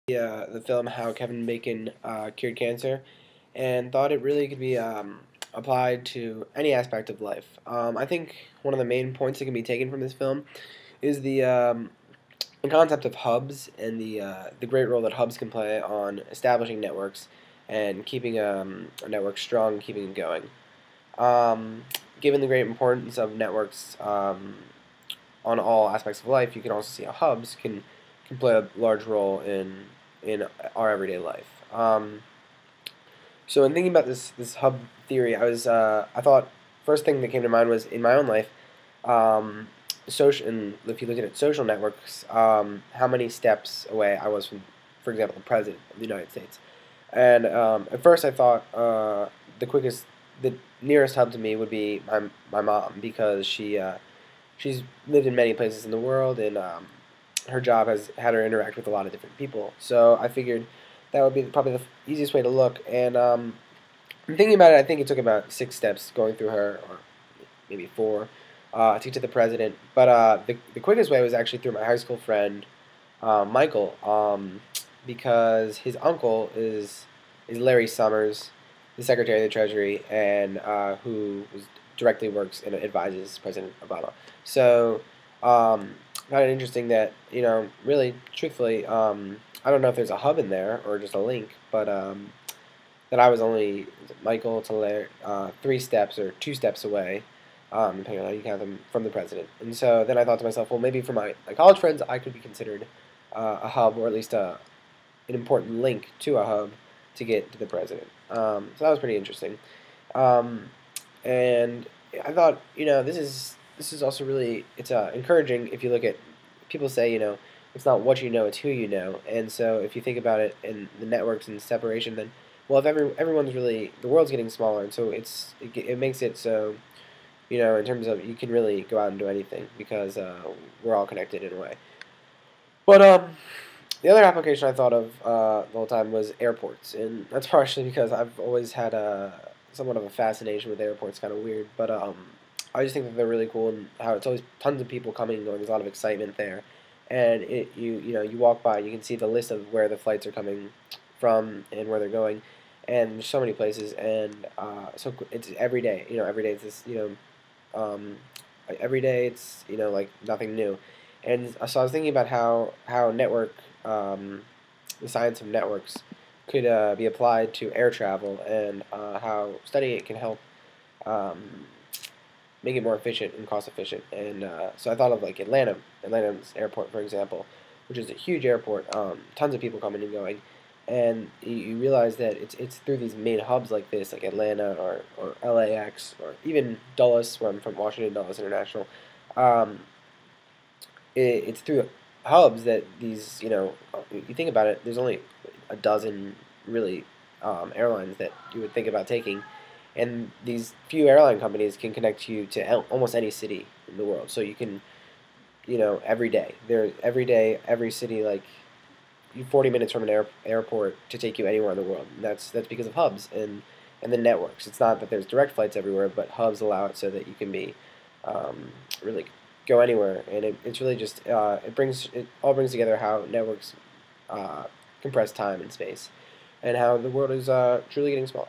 The film How Kevin Bacon Cured Cancer, and thought it really could be applied to any aspect of life. I think one of the main points that can be taken from this film is the concept of hubs and the great role that hubs can play on establishing networks and keeping a network strong, keeping it going. Um, Given the great importance of networks on all aspects of life, you can also see how hubs can play a large role in our everyday life. So in thinking about this hub theory, I thought first thing that came to mind was in my own life, social. And if you look at social networks, how many steps away I was from, for example, the president of the United States. And at first I thought the nearest hub to me would be my mom, because she's lived in many places in the world, and her job has had her interact with a lot of different people. So I figured that would be probably the easiest way to look. And thinking about it, I think it took about 6 steps going through her, or maybe 4, to get to the president. But the quickest way was actually through my high school friend, Michael, because his uncle is Larry Summers, the Secretary of the Treasury, and directly works and advises President Obama. So found it interesting that, really, truthfully, I don't know if there's a hub in there or just a link, but that I was only Michael to Larry, 3 steps or 2 steps away, depending on how you count them, from the president. And so then I thought to myself, well, maybe for my college friends, I could be considered a hub, or at least an important link to a hub to get to the president. So that was pretty interesting. And I thought, this is also really, it's encouraging. If you look at, people say, it's not what you know, it's who you know. And so if you think about it in the networks and separation, then, well, if everyone's really, the world's getting smaller, and so it makes it so, in terms of, you can really go out and do anything, because we're all connected in a way. But the other application I thought of the whole time was airports, and that's partially because I've always had somewhat of a fascination with airports. Kind of weird, but I just think that they're really cool, and how it's always tons of people coming and going. There's a lot of excitement there, and you walk by, you can see the list of where the flights are coming from and where they're going, and there's so many places, and so it's every day. Every day it's this. Every day it's like nothing new. And so I was thinking about how the science of networks could be applied to air travel, and how studying it can help make it more efficient and cost efficient. And so I thought of like Atlanta's airport, for example, which is a huge airport, tons of people coming and going, and you realize that it's through these main hubs like this, like Atlanta or LAX, or even Dulles, where I'm from, Washington Dulles International. Um, it's through hubs that these, you think about it, there's only a dozen really airlines that you would think about taking, and these few airline companies can connect you to almost any city in the world. So you can, every day, every city, like, 40 minutes from an airport to take you anywhere in the world. And that's because of hubs and the networks. It's not that there's direct flights everywhere, but hubs allow it so that you can be really go anywhere. And it's really just it all brings together how networks compress time and space, and how the world is truly getting smaller.